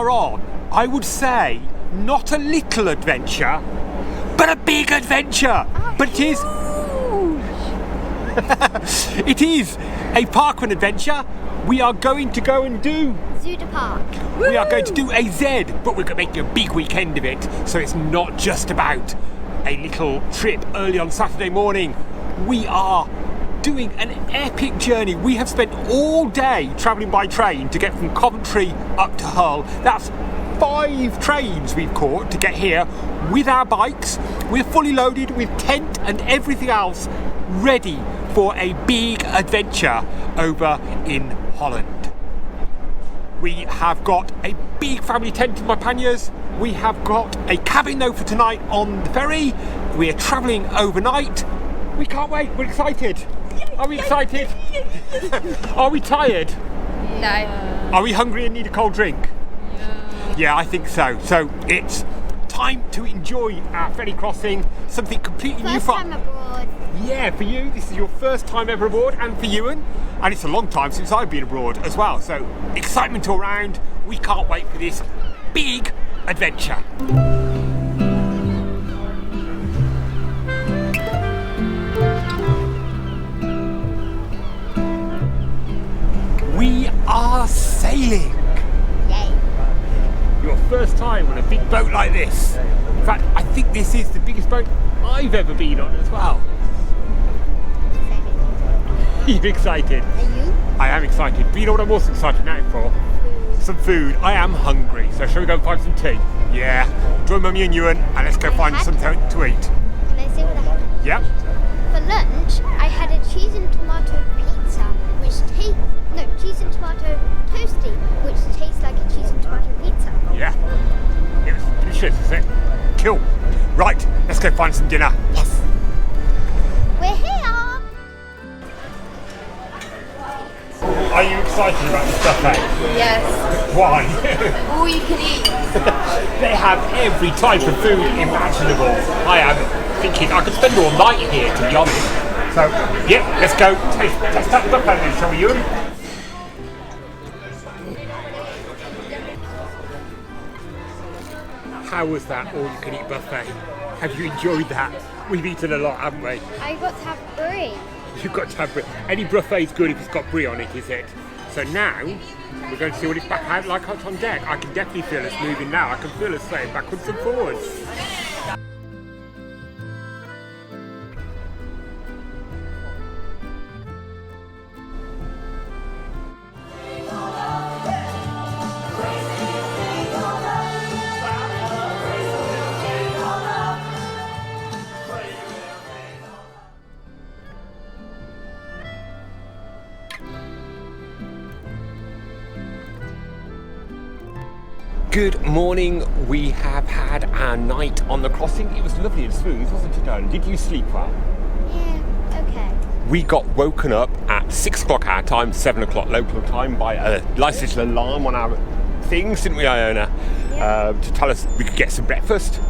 are on, I would say, not a little adventure, but a big adventure. But it is... it is a parkrun adventure. We are going to go and do Zuiderpark. We are going to do a Z, but we're going to make a big weekend of it. So it's not just about a little trip early on Saturday morning. We are doing an epic journey. We have spent all day travelling by train to get from Coventry up to Hull. That's 5 trains we've caught to get here with our bikes. We're fully loaded with tent and everything else, ready for a big adventure over in Holland. We have got a big family tent in my panniers. We have got a cabin though for tonight on the ferry. We're travelling overnight. We can't wait. We're excited. Are we excited? Are we tired? No. Are we hungry and need a cold drink? Yeah, I think so. So it's time to enjoy our ferry crossing. Something completely new First time abroad. Yeah, for you, this is your first time ever abroad, and for Ewan, and it's a long time since I've been abroad as well. So excitement all round. We can't wait for this big adventure. We are sailing. Yay. Your first time on a big boat like this. In fact, I think this is the biggest boat I've ever been on as well. You're excited? Are you? I am excited. But you know what I'm also excited now for? Some food. I am hungry. So shall we go and find some tea? Yeah. Join Mummy and Ewan and let's go find something to eat. Can I say what I had? Yep. For lunch, I had a cheese and tomato pizza, cheese and tomato toasty, which tastes like a cheese and tomato pizza. Yeah. It was delicious, isn't it? Cool. Right, let's go find some dinner. Yes. We're here. Are you excited about this buffet? Yes. Why? All you can eat. They have every type of food imaginable. I am thinking I could spend all night here, to be honest. So, yeah, let's go test out the buffet then, shall we, Ewan? How was that all-you-can-eat buffet? Have you enjoyed that? We've eaten a lot, haven't we? I got to have brie. You've got to have brie. Any buffet's good if it's got brie on it, is it? So now, we're going to see what it's back out like out on deck. I can definitely feel us moving now. I can feel us swaying backwards and forwards. Good morning. We have had our night on the crossing. It was lovely and smooth, wasn't it, darling? Did you sleep well? Yeah, okay. We got woken up at 6 o'clock our time, 7 o'clock local time by a nice little alarm on our things, didn't we, Iona? Yeah. To tell us we could get some breakfast.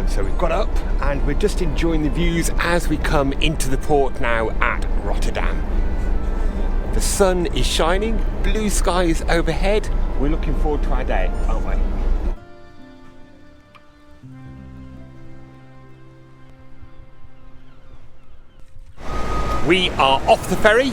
So we've got up and we're just enjoying the views as we come into the port now at Rotterdam. The sun is shining, blue skies overhead. We're looking forward to our day, aren't we? We are off the ferry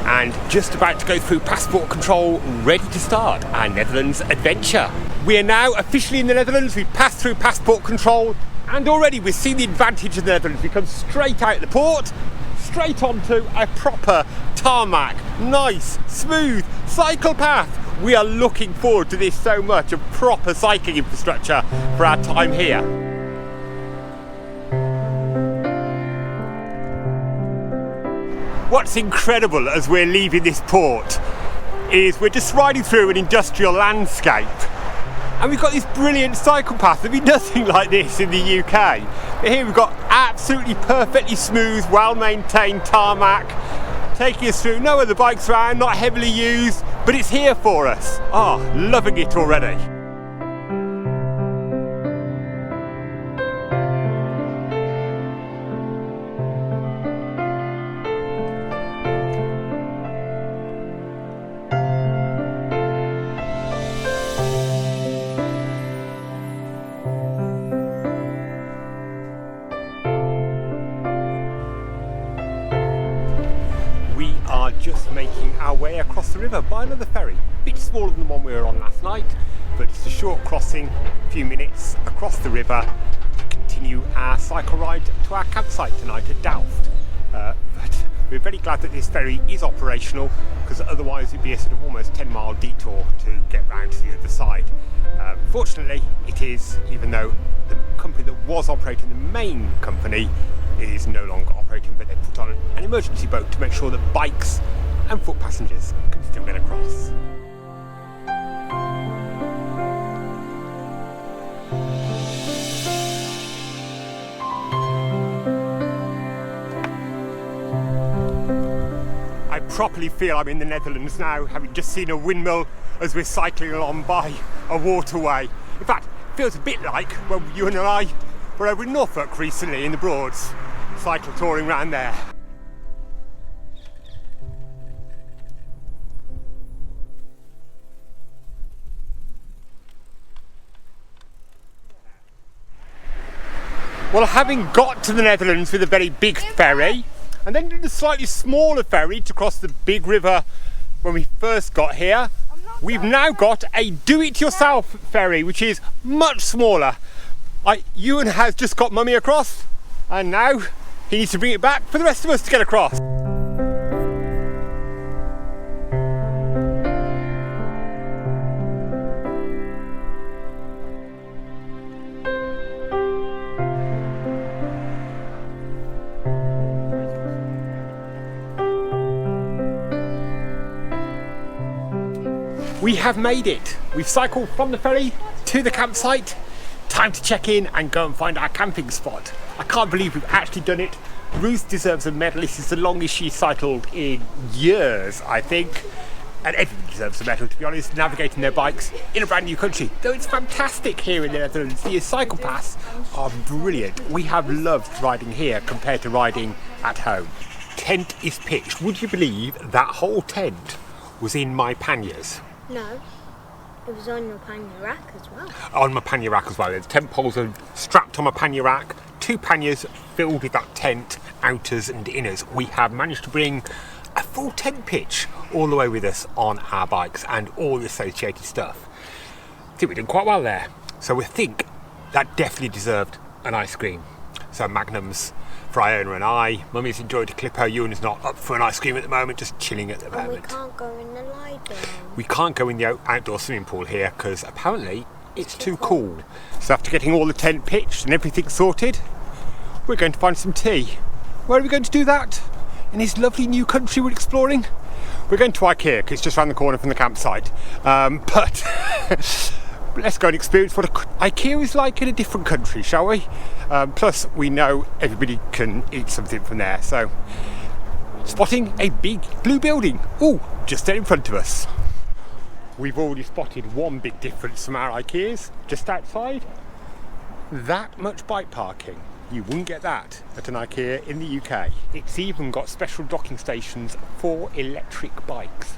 and just about to go through passport control, ready to start our Netherlands adventure. We are now officially in the Netherlands. We've passed through passport control and already we've seen the advantage of the Netherlands. We come straight out the port, straight onto a proper tarmac, nice, smooth cycle path. We are looking forward to this so much, a proper cycling infrastructure for our time here. What's incredible as we're leaving this port is we're just riding through an industrial landscape and we've got this brilliant cycle path. There'd be nothing like this in the UK. But here we've got absolutely perfectly smooth, well-maintained tarmac taking us through, no other bikes around, not heavily used, but it's here for us. Loving it already. are just making our way across the river by another ferry. A bit smaller than the one we were on last night, but it's a short crossing, a few minutes across the river to continue our cycle ride to our campsite tonight at Delft. But we're very glad that this ferry is operational, because otherwise it'd be a sort of almost 10-mile detour to get round to the other side. Fortunately it is, even though the company that was operating, the main company, is no longer operating, but they put on an emergency boat to make sure that bikes and foot passengers can still get across. I properly feel I'm in the Netherlands now, having just seen a windmill as we're cycling along by a waterway. In fact, it feels a bit like when you and I were over in Norfolk recently in the Broads, cycle touring around there. Well, having got to the Netherlands with a very big ferry, and then did a slightly smaller ferry to cross the big river when we first got here, we've now got a do-it-yourself ferry, which is much smaller. Ewan has just got Mummy across, and now he needs to bring it back for the rest of us to get across. We have made it. We've cycled from the ferry to the campsite. Time to check in and go and find our camping spot. I can't believe we've actually done it. Ruth deserves a medal. This is the longest she's cycled in years, I think. And everybody deserves a medal, to be honest, navigating their bikes in a brand new country. Though it's fantastic here in the Netherlands. The cycle paths are brilliant. We have loved riding here compared to riding at home. Tent is pitched. Would you believe that whole tent was in my panniers? No, it was on your pannier rack as well. On my pannier rack as well. The tent poles are strapped on my pannier rack. 2 panniers filled with that tent, outers and inners. We have managed to bring a full tent pitch all the way with us on our bikes and all the associated stuff. I think we did quite well there. So we think that definitely deserved an ice cream. So Magnums for Iona and I. Mummy's enjoyed a Clippo. Ewan is not up for an ice cream at the moment, just chilling at the moment. And we can't go in the lie down. We can't go in the outdoor swimming pool here because apparently it's too cool. So after getting all the tent pitched and everything sorted, we're going to find some tea. Where are we going to do that? In this lovely new country we're exploring? We're going to IKEA because it's just around the corner from the campsite. But let's go and experience what IKEA is like in a different country, shall we? Plus, we know everybody can eat something from there. So, spotting a big blue building. Ooh, just there in front of us. We've already spotted one big difference from our IKEAs just outside. That much bike parking. You wouldn't get that at an IKEA in the UK. It's even got special docking stations for electric bikes.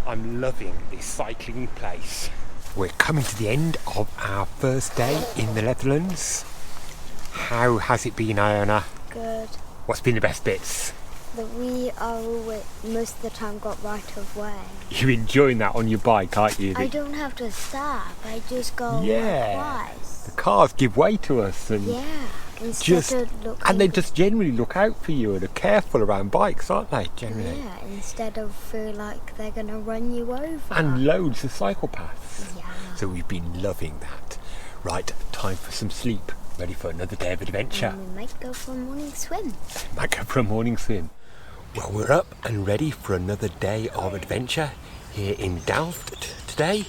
I'm loving this cycling place. We're coming to the end of our first day in the Netherlands. How has it been, Iona? Good. What's been the best bits? That we are always, most of the time, got right of way. You're enjoying that on your bike, aren't you? I don't have to stop. I just go twice. The cars give way to us, and they just generally look out for you and are careful around bikes, aren't they? Generally. Yeah, instead of feel like they're going to run you over. And loads of cycle paths. Yeah. So we've been loving that. Right, time for some sleep. Ready for another day of adventure. And we might go for a morning swim. Well, we're up and ready for another day of adventure here in Delft today.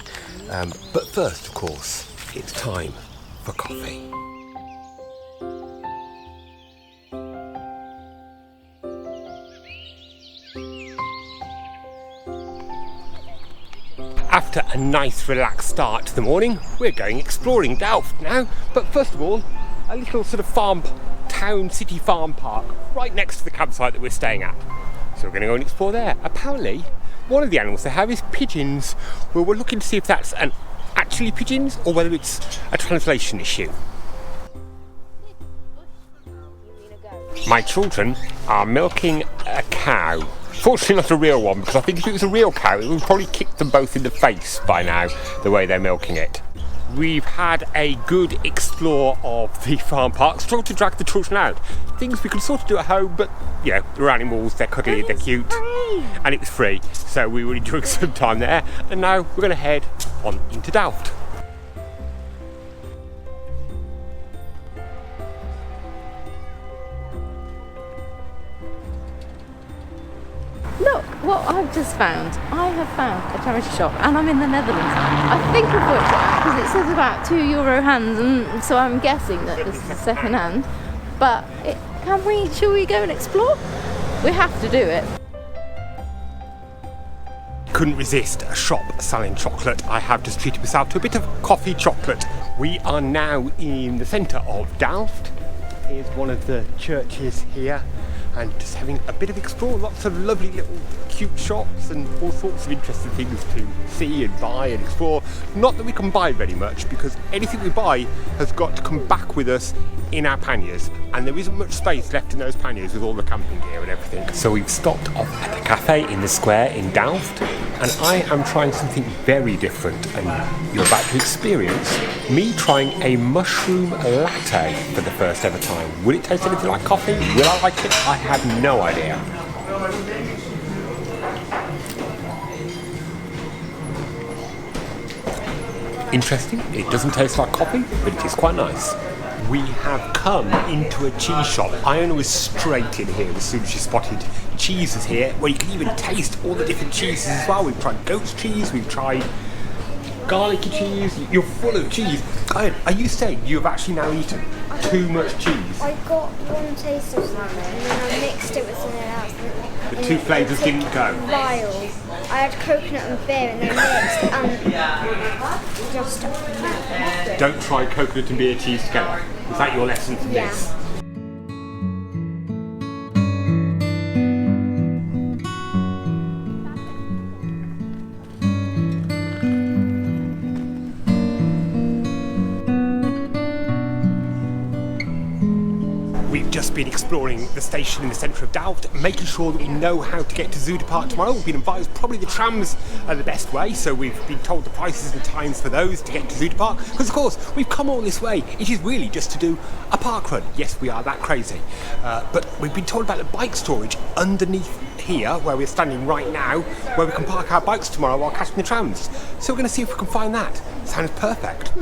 But first, of course, it's time for coffee. After a nice relaxed start to the morning, we're going exploring Delft now. But first of all, a little sort of city farm park right next to the campsite that we're staying at. So we're going to go and explore there. Apparently, one of the animals they have is pigeons. Well, we're looking to see if that's actually pigeons or whether it's a translation issue. My children are milking a cow. Fortunately not a real one, because I think if it was a real cow, it would probably kick them both in the face by now, the way they're milking it. We've had a good explore of the farm park, struggled to drag the children out. Things we can sort of do at home, but yeah, they're animals, they're cuddly, they're cute. And it was free, so we were enjoying some time there. And now we're going to head on into Delft. Look what I've just found. I have found a charity shop and I'm in the Netherlands. I think I've worked it out because it says about €2 hands, and so I'm guessing that this is second hand. But shall we go and explore? We have to do it. Couldn't resist a shop selling chocolate. I have just treated myself to a bit of coffee chocolate. We are now in the centre of Delft. Here's one of the churches here, and just having a bit of explore. Lots of lovely little cute shops and all sorts of interesting things to see and buy and explore. Not that we can buy very much, because anything we buy has got to come back with us in our panniers, and there isn't much space left in those panniers with all the camping gear and everything. So we've stopped off at a cafe in the square in Delft, and I am trying something very different, and you're about to experience me trying a mushroom latte for the first ever time. Will it taste anything like coffee? Will I like it? I have no idea. Interesting, it doesn't taste like coffee, but it is quite nice. We have come into a cheese shop. Iona was straight in here as soon as she spotted cheeses here, where you can even taste all the different cheeses as well. We've tried goat's cheese, we've tried garlicky cheese. You're full of cheese. Iona, are you saying you have actually now eaten too much cheese? I got one taste of something and then I mixed it with something else. The two flavours didn't go? Vile. I had coconut and beer and then mixed and just... Don't try coconut and beer cheese together. Is that your lesson from this? We've just been exploring the station in the centre of Delft, making sure that we know how to get to Zuiderpark tomorrow. We've been advised probably the trams are the best way, so we've been told the prices and times for those to get to Zuiderpark. Because of course, we've come all this way. It is really just to do a park run. Yes, we are that crazy. But we've been told about the bike storage underneath here, where we're standing right now, where we can park our bikes tomorrow while catching the trams. So we're going to see if we can find that. Sounds perfect.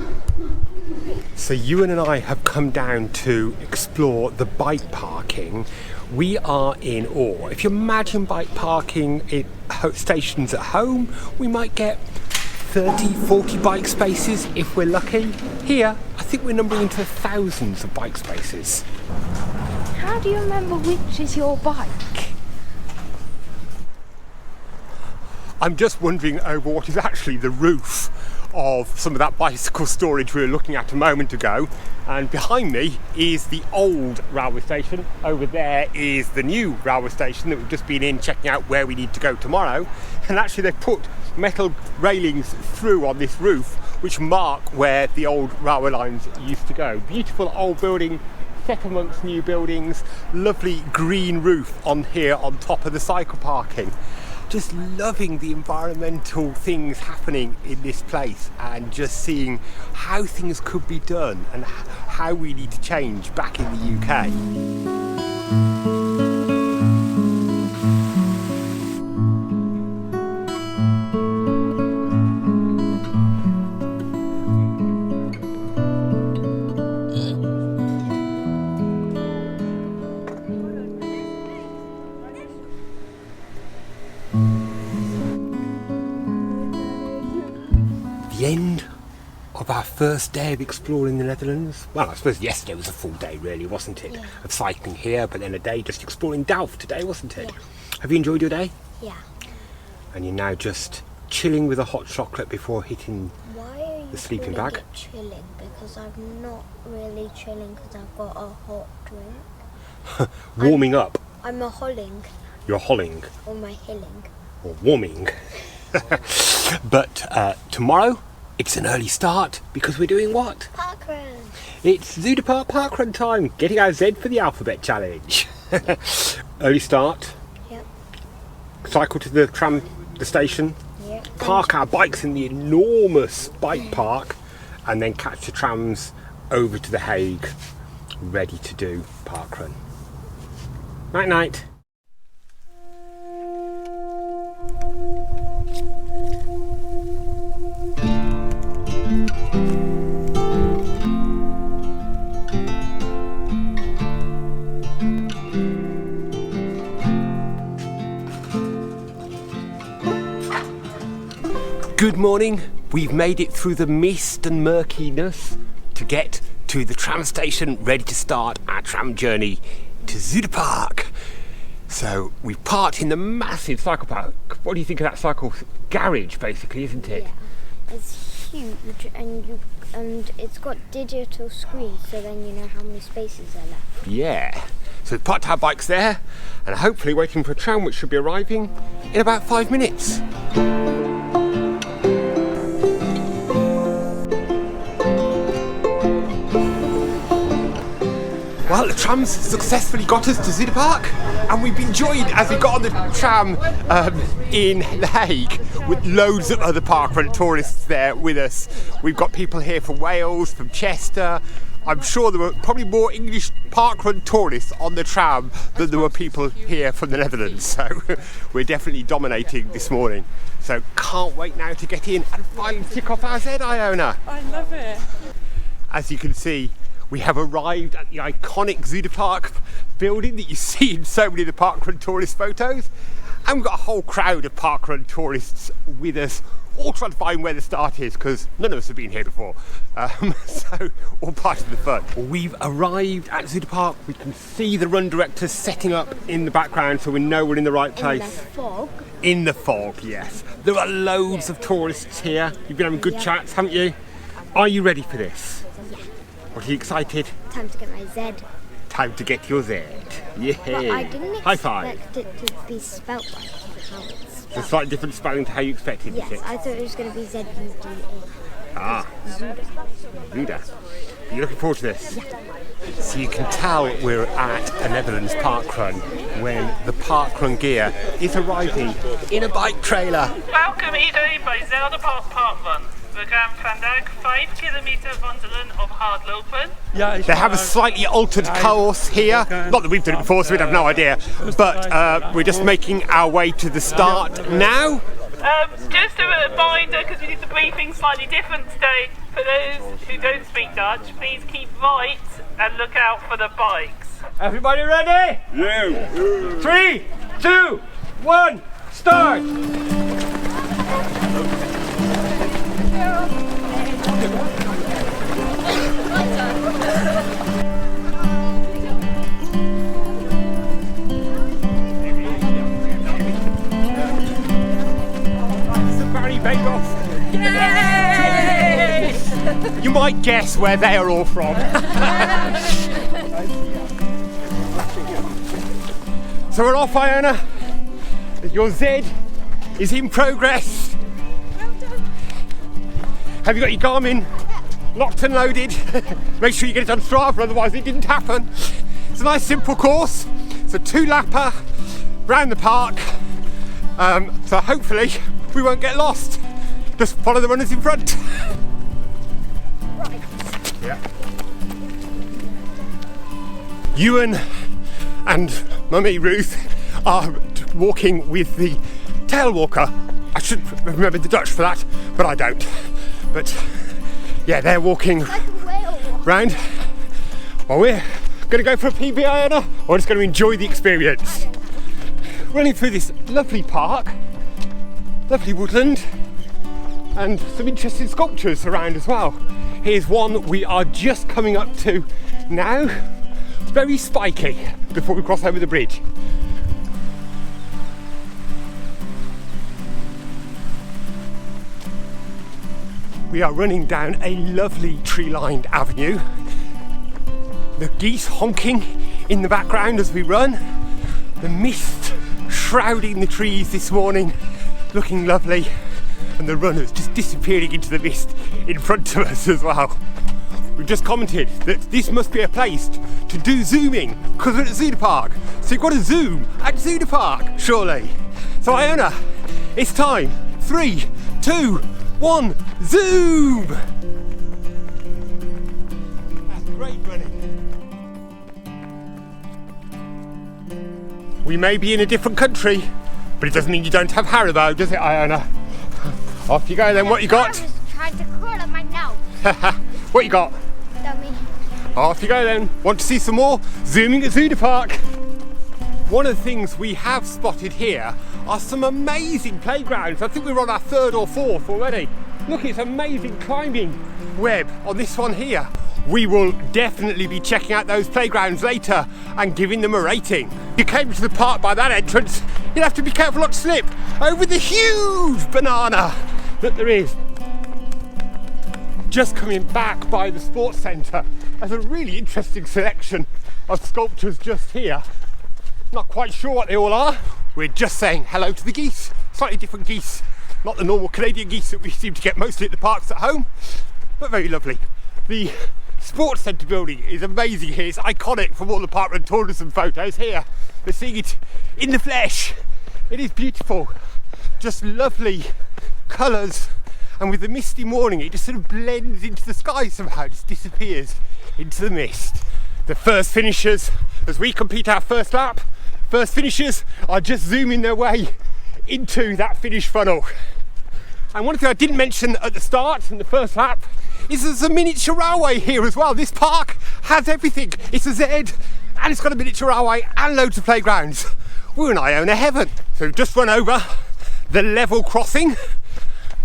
So Ewan and I have come down to explore the bike parking. We are in awe. If you imagine bike parking at stations at home, we might get 30, 40 bike spaces if we're lucky. Here, I think we're numbering into thousands of bike spaces. How do you remember which is your bike? I'm just wondering over what is actually the roof of some of that bicycle storage we were looking at a moment ago. And behind me is the old railway station. Over there is the new railway station that we've just been in, checking out where we need to go tomorrow. And actually they've put metal railings through on this roof which mark where the old railway lines used to go. Beautiful old building set amongst new buildings, lovely green roof on here on top of the cycle parking. Just loving the environmental things happening in this place, and just seeing how things could be done and how we need to change back in the UK. The end of our first day of exploring the Netherlands. Well, I suppose yesterday was a full day really, wasn't it? Yeah. Of cycling here, but then a day just exploring Delft today, wasn't it? Yeah. Have you enjoyed your day? Yeah. And you're now just chilling with a hot chocolate before hitting the sleeping bag? Chilling, because I'm not really chilling because I've got a hot drink. Warming up? I'm a holling. You're holling? Or my hilling. Or warming. But tomorrow, it's an early start because we're doing what? Parkrun. It's Zuiderpark parkrun time, getting our Z for the alphabet challenge. Early start. Yep. cycle to the station, park our bikes in the enormous bike park, and then catch the trams over to the Hague, ready to do parkrun. Night night. Good morning. We've made it through the mist and murkiness to get to the tram station, ready to start our tram journey to Zuiderpark. So we've parked in the massive cycle park. What do you think of that cycle garage, basically, isn't it? Yeah, it's huge, and it's got digital screens, so then you know how many spaces are left. Yeah. So we've parked our bikes there, and hopefully waiting for a tram which should be arriving in about 5 minutes. Well, the trams successfully got us to Zuiderpark, and we've been joined as we got on the tram in The Hague with loads of other parkrun tourists there with us. We've got people here from Wales, from Chester. I'm sure there were probably more English parkrun tourists on the tram than there were people here from the Netherlands, so we're definitely dominating this morning. So can't wait now to get in and finally tick off our Z, Iona. I love it. As you can see, we have arrived at the iconic Zuiderpark building that you see in so many of the parkrun tourist photos, and we've got a whole crowd of parkrun tourists with us, all trying to find where the start is because none of us have been here before, so all part of the fun. We've arrived at Zuiderpark. We can see the run directors setting up in the background, so we know we're in the right place. In the fog. In the fog, yes. There are loads of tourists here. You've been having good chats, haven't you? Are you ready for this? What, are you excited? Time to get my Z. Time to get your Z. Yeah. But I didn't High five. expect it to be spelt like how it's It's a spelled. slightly different spelling to how you expected, Yes, is it? I thought it was going to be Z-U-D-A. Ah, Zuda. Zuida. You're looking forward to this? So you can tell we're at a Netherlands parkrun when the parkrun gear is arriving in a bike trailer. Welkom iedereen bij Zuiderpark Parkrun. We gaan vandaag 5 kilometer wandelen of hardlopen. They have a slightly altered course here. Not that we've done it before, so we'd have no idea. But we're just making our way to the start now. Just a reminder, because we did the briefing slightly different today, for those who don't speak Dutch, please keep right and look out for the bikes. Everybody ready? Yeah. 3, 2, 1, start! Barry Bagoff. Yay! You might guess where they are all from. So we're off, Iona. Your Z is in progress. Well done. Have you got your Garmin locked and loaded? Make sure you get it on Strava, otherwise it didn't happen. It's a nice simple course. It's a 2-lapper round the park. So hopefully we won't get lost. Just follow the runners in front. Right. Yeah. Ewan and Mummy Ruth are walking with the tail walker. I should remember the Dutch for that, but I don't. But yeah, they're walking Like a whale. round. Well, we're going to go for a PB, Iona, or we're just going to enjoy the experience. Running through this lovely park, lovely woodland, and some interesting sculptures around as well. Here's one we are just coming up to now. Very spiky before we cross over the bridge. We are running down a lovely tree-lined avenue. The geese honking in the background as we run. The mist shrouding the trees this morning, looking lovely. And the runners just disappearing into the mist in front of us as well. We've just commented that this must be a place to do zooming because we're at Zuiderpark. So you've got to zoom at Zuiderpark, surely. So Iona, it's time. 3, 2, 1, zoom! That's great running. We may be in a different country, but it doesn't mean you don't have Haribo, does it, Iona? Off you go then, what you got? I was trying to crawl on my nose. What you got? Dummy. Off you go then. Want to see some more? Zooming at Zuiderpark. One of the things we have spotted here are some amazing playgrounds. I think we're on our 3rd or 4th already. Look, it's amazing climbing web on this one here. We will definitely be checking out those playgrounds later and giving them a rating. If you came to the park by that entrance, you'd have to be careful not to slip over the huge banana that there is. Just coming back by the sports centre, there's a really interesting selection of sculptures just here. Not quite sure what they all are. We're just saying hello to the geese, slightly different geese, not the normal Canadian geese that we seem to get mostly at the parks at home, but very lovely. The sports centre building is amazing here. It's iconic from all the parkrun tourism photos here. We're seeing it in the flesh. It is beautiful, just lovely colours, and with the misty morning it just sort of blends into the sky somehow, it just disappears into the mist. The first finishers, as we complete our first lap, first finishers are just zooming their way into that finish funnel. And one thing I didn't mention at the start in the first lap is there's a miniature railway here as well. This park has everything. It's a Z and it's got a miniature railway and loads of playgrounds. We're in Iona heaven. So we've just run over the level crossing.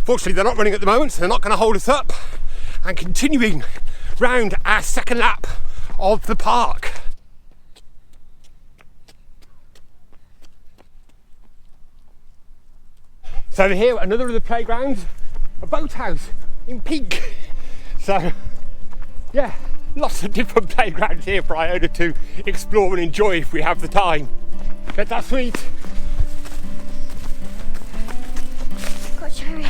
Fortunately they're not running at the moment, so they're not going to hold us up. And continuing round our second lap of the park. So over here, another of the playgrounds, a boathouse in pink. So yeah, lots of different playgrounds here for Iona to explore and enjoy if we have the time. Bet that's sweet. Got cherry.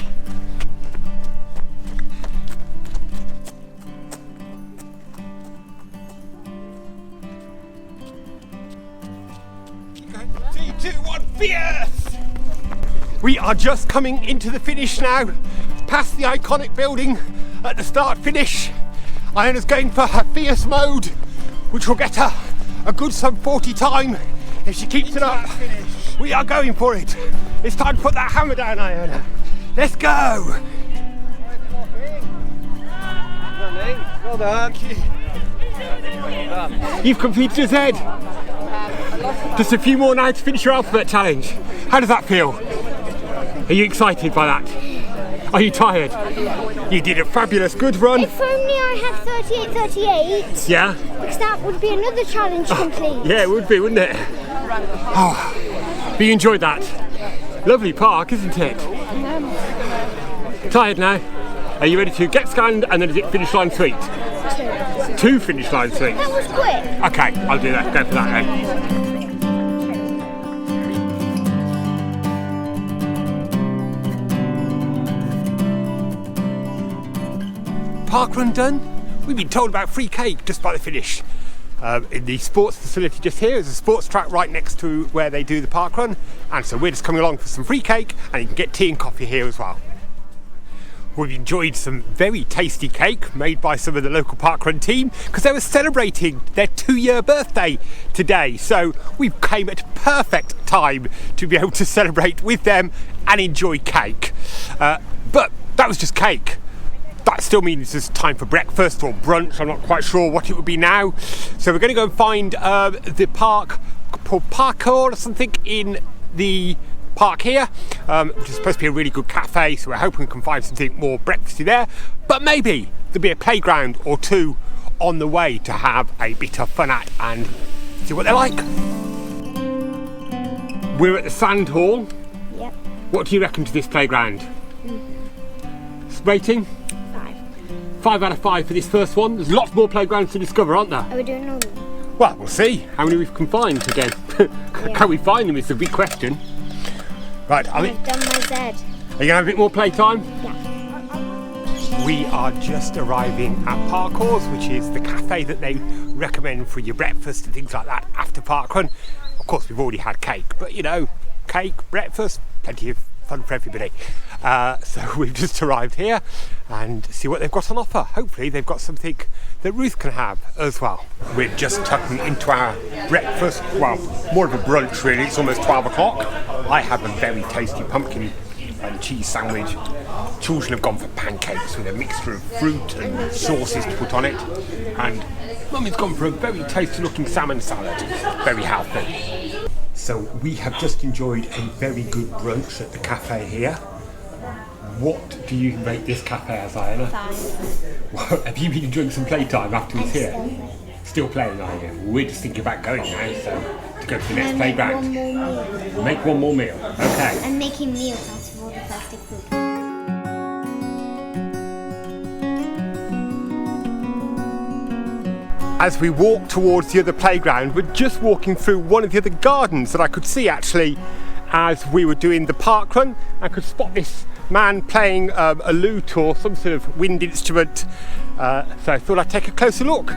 Okay, 3, 2, 1, fierce! We are just coming into the finish now, past the iconic building at the start finish. Iona's going for her fierce mode, which will get her a good sub 40 time if she keeps it up. We are going for it. It's time to put that hammer down, Iona. Let's go. Well done. You've completed a Z. Just a few more now to finish your alphabet challenge. How does that feel? Are you excited by that? Are you tired? You did a fabulous good run. If only I had 38. Yeah? Because that would be another challenge complete. Yeah, it would be, wouldn't it? Oh, but you enjoyed that. Lovely park, isn't it? Tired now? Are you ready to get scanned and then is it finish line sweet? 2 finish line sweets. That was quick. Okay, I'll do that. Go for that then. Parkrun done. We've been told about free cake just by the finish. In the sports facility just here is a sports track right next to where they do the parkrun, and so we're just coming along for some free cake, and you can get tea and coffee here as well. We've enjoyed some very tasty cake made by some of the local parkrun team because they were celebrating their 2-year birthday today, so we came at perfect time to be able to celebrate with them and enjoy cake. But that was just cake. That still means there's time for breakfast or brunch. I'm not quite sure what it would be now. So we're going to go and find the park called Parkour or something in the park here, which is supposed to be a really good cafe. So we're hoping we can find something more breakfasty there. But maybe there'll be a playground or two on the way to have a bit of fun at and see what they're like. We're at the Sand Hall. Yep. What do you reckon to this playground? Rating? 5 out of 5 for this first one. There's lots more playgrounds to discover, aren't there? Are we doing all of them? Well, we'll see how many we can find again. Can we find them is the big question. Right, I've done my Z. Are you going to have a bit more playtime? Yeah. We are just arriving at Parkour's, which is the cafe that they recommend for your breakfast and things like that after parkrun. Of course, we've already had cake, but you know, cake, breakfast, plenty of fun for everybody. So we've just arrived here and see what they've got on offer. Hopefully they've got something that Ruth can have as well. We're just tucking into our breakfast, well, more of a brunch really. It's almost 12 o'clock. I have a very tasty pumpkin and cheese sandwich. Children have gone for pancakes with a mixture of fruit and sauces to put on it, and Mummy's gone for a very tasty looking salmon salad, very healthy. So we have just enjoyed a very good brunch at the cafe here. What do you rate this cafe as, Ayana? 5. Well, have you been enjoying some playtime afterwards here? Still playing, are you? We're just thinking about going now, so to go to the next playground. Make one more meal. Okay. And making meals out of all the plastic food. As we walk towards the other playground, we're just walking through one of the other gardens that I could see actually as we were doing the park run. I could spot this man playing a lute or some sort of wind instrument, so I thought I'd take a closer look.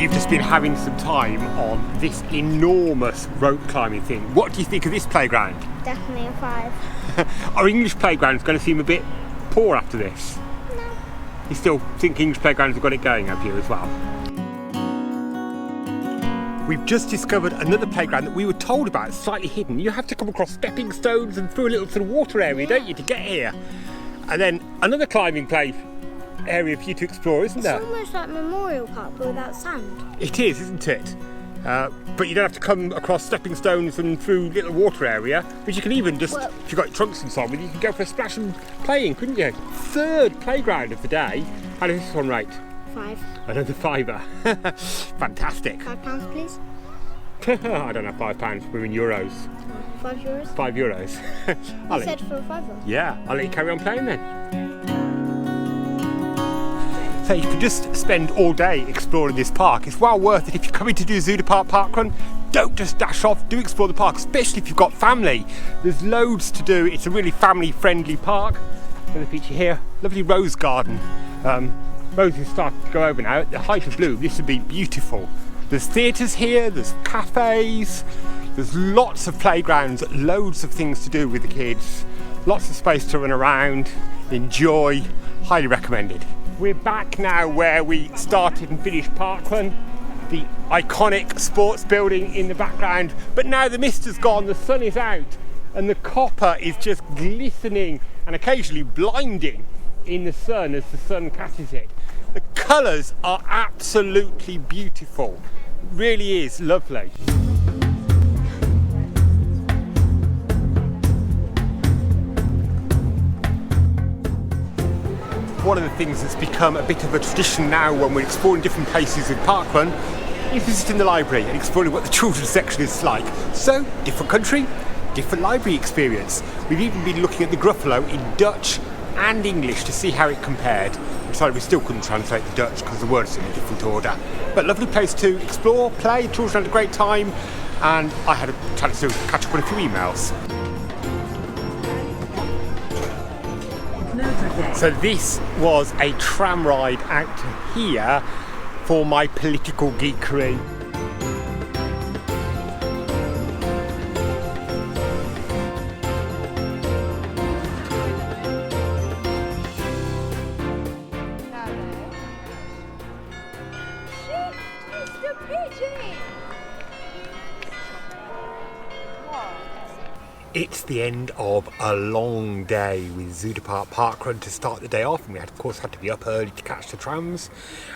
You've just been having some time on this enormous rope climbing thing. What do you think of this playground? Definitely a 5. Our English playground's going to seem a bit poor after this. No. You still think English playgrounds have got it going up here as well? We've just discovered another playground that we were told about, slightly hidden. You have to come across stepping stones and through a little sort of water area, don't you, to get here? And then another climbing place area for you to explore, isn't there? It's almost like Memorial Park but without sand. It is, isn't it? But you don't have to come across stepping stones and through little water area, but you can even just, if you've got your trunks and so on, you can go for a splash and playing, couldn't you? Third playground of the day. How does this one rate? 5. Another £5. Fantastic. £5, please. I don't have £5, we're in euros. €5. €5. You said for a £5. Yeah, I'll let you carry on playing then. So you could just spend all day exploring this park. It's well worth it if you're coming to do Zuiderpark parkrun. Don't just dash off, do explore the park, especially if you've got family. There's loads to do. It's a really family friendly park. Another feature here, lovely rose garden. Roses starting to go over now. At the height of bloom, this would be beautiful. There's theatres here, there's cafes, there's lots of playgrounds, loads of things to do with the kids. Lots of space to run around, enjoy, highly recommended. We're back now where we started and finished parkrun, the iconic sports building in the background, but now the mist has gone, the sun is out, and the copper is just glistening and occasionally blinding in the sun as the sun catches it. The colours are absolutely beautiful, it really is lovely. One of the things that's become a bit of a tradition now when we're exploring different places with parkrun is visiting the library and exploring what the children's section is like. So, different country, different library experience. We've even been looking at the Gruffalo in Dutch and English to see how it compared. We decided we still couldn't translate the Dutch because the words are in a different order. But lovely place to explore, play, children had a great time, and I had a chance to catch up on a few emails. So this was a tram ride out to here for my political geekery. It's the end of a long day with Zuiderpark parkrun to start the day off, and we of course had to be up early to catch the trams,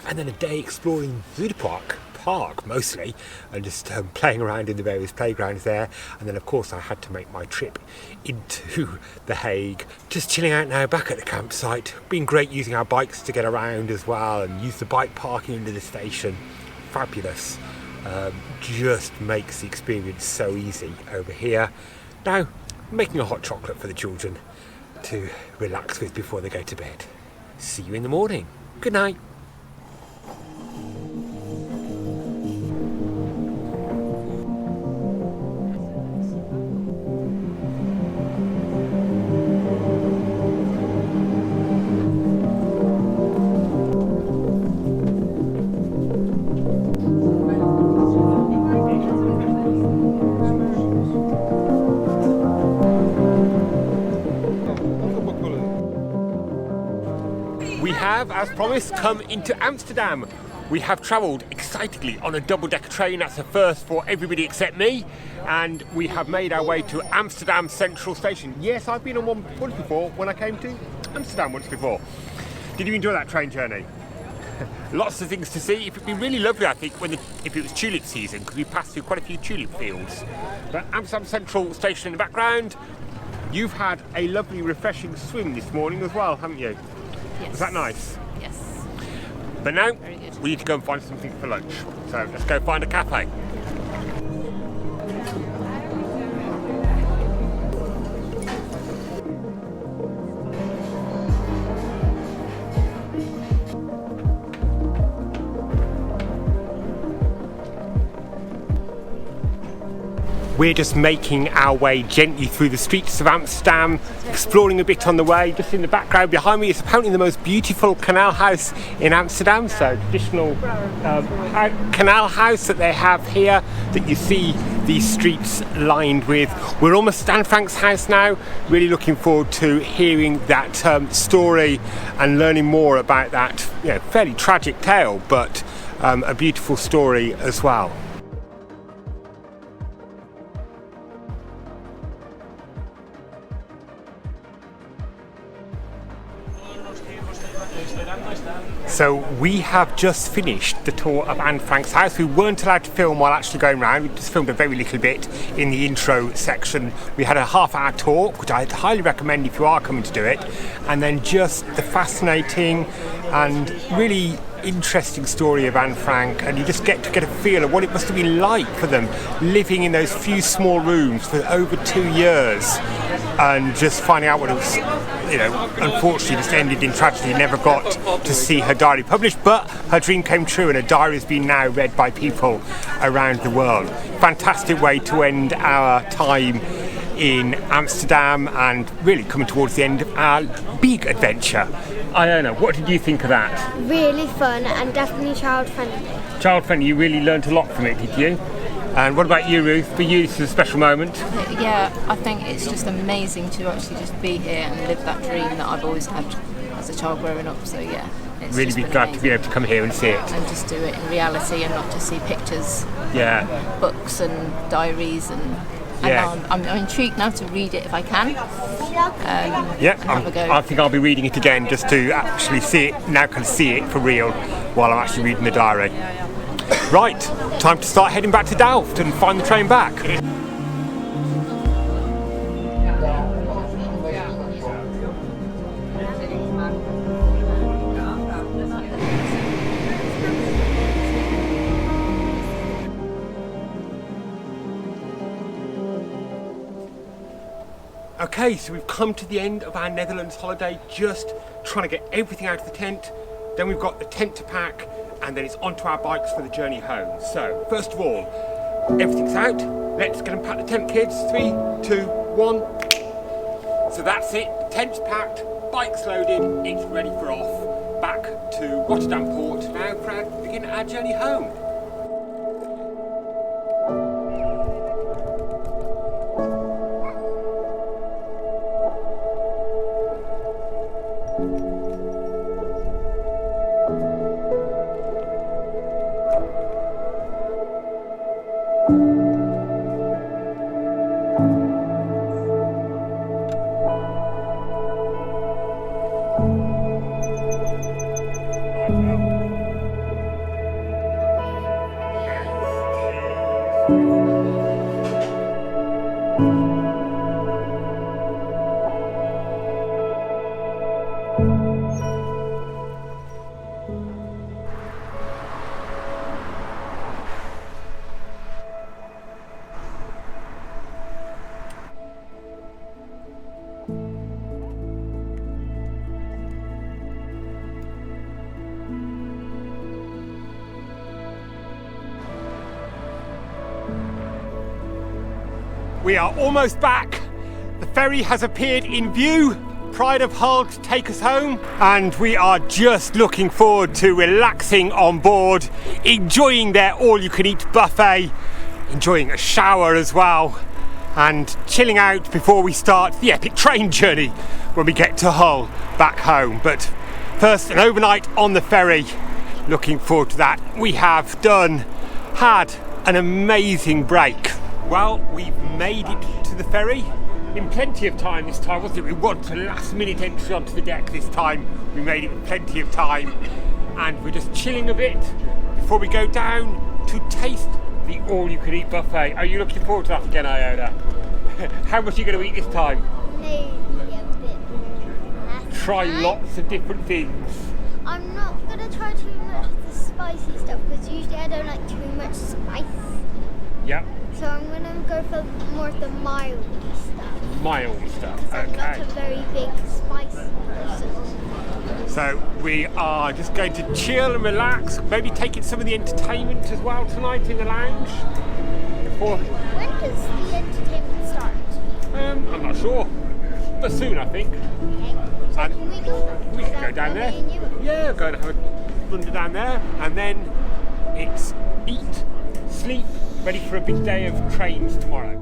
and then a day exploring Zuiderpark Park mostly, and just playing around in the various playgrounds there, and then of course I had to make my trip into the Hague. Just chilling out now back at the campsite. Been great using our bikes to get around as well, and use the bike parking into the station. Fabulous. Just makes the experience so easy over here. Now, making a hot chocolate for the children to relax with before they go to bed. See you in the morning. Good night. have, as promised, come into Amsterdam. We have travelled excitedly on a double-decker train. That's a first for everybody except me. And we have made our way to Amsterdam Central Station. Yes, I've been on one once before when I came to Amsterdam once before. Did you enjoy that train journey? Lots of things to see. It would be really lovely, I think, if it was tulip season, because we passed through quite a few tulip fields. But Amsterdam Central Station in the background. You've had a lovely, refreshing swim this morning as well, haven't you? Yes. Was that nice? Yes. But now, Very good. we need to go and find something for lunch. So let's go find a cafe. We're just making our way gently through the streets of Amsterdam, exploring a bit on the way. Just in the background behind me is apparently the most beautiful canal house in Amsterdam, so traditional canal house that they have here that you see these streets lined with. We're almost at Anne Frank's house now, really looking forward to hearing that story and learning more about that fairly tragic tale, but a beautiful story as well. So we have just finished the tour of Anne Frank's house. We weren't allowed to film while actually going around. We just filmed a very little bit in the intro section. We had a half-hour talk, which I'd highly recommend if you are coming to do it. And then just the fascinating and really interesting story of Anne Frank, and you just get to get a feel of what it must have been like for them living in those few small rooms for over 2 years and just finding out what it was. Unfortunately just ended in tragedy. Never got to see her diary published, but her dream came true and her diary has been now read by people around the world. Fantastic way to end our time in Amsterdam and really coming towards the end of our big adventure. Iona, what did you think of that? Really fun and definitely child friendly. Child friendly, you really learnt a lot from it, did you? And what about you, Ruth? For you, this is a special moment. Yeah, I think it's just amazing to actually just be here and live that dream that I've always had as a child growing up. So yeah, it's really just be been glad amazing. to be able to come here and see it. And just do it in reality and not just see pictures, Yeah. books and diaries and Yeah. I'm intrigued now to read it if I can. Yeah, have a go. I think I'll be reading it again just to actually see it, now can see it for real while I'm actually reading the diary. Right, time to start heading back to Delft and find the train back. Okay, so we've come to the end of our Netherlands holiday, just trying to get everything out of the tent. Then we've got the tent to pack, and then it's onto our bikes for the journey home. So, first of all, everything's out. Let's get and pack the tent, kids. 3, 2, 1. So that's it. Tent's packed, bike's loaded, it's ready for off. Back to Rotterdam port now for our begin our journey home. We are almost back. The ferry has appeared in view. Pride of Hull to take us home. And we are just looking forward to relaxing on board, enjoying their all-you-can-eat buffet, enjoying a shower as well, and chilling out before we start the epic train journey when we get to Hull back home. But First, an overnight on the ferry. Looking forward to that. We have had an amazing break. Well, we've made it to the ferry in plenty of time this time, wasn't it? We wanted a last minute entry onto the deck this time. We made it with plenty of time, and we're just chilling a bit before we go down to taste the all-you-can-eat buffet. Are you looking forward to that again, Iona? How much are you going to eat this time? Maybe a bit. Try lots of different things. I'm not going to try too much of the spicy stuff because usually I don't like too much spice. Yep. So I'm going to go for more of the mild stuff. Mild stuff, Because I'm not okay. a very big spice person. So we are just going to chill and relax, maybe taking some of the entertainment as well tonight in the lounge. Before, When does the entertainment start? I'm not sure, but soon I think. Okay. So And can we go? we can go down there. Me and you? Yeah, go and have a wander down there, and then it's eat, sleep, ready for a big day of trains tomorrow.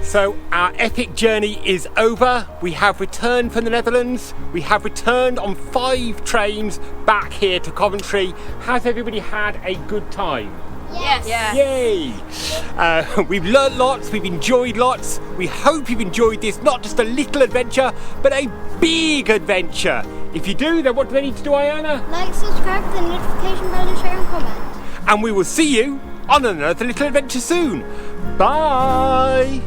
So our epic journey is over. We have returned from the Netherlands. We have returned on 5 trains back here to Coventry. Has everybody had a good time? Yes. Yay! We've learnt lots, we've enjoyed lots. We hope you've enjoyed this, not just a little adventure, but a big adventure. If you do, then what do they need to do, Iona? Like, subscribe, the notification bell, and share and comment. And we will see you on another little adventure soon. Bye!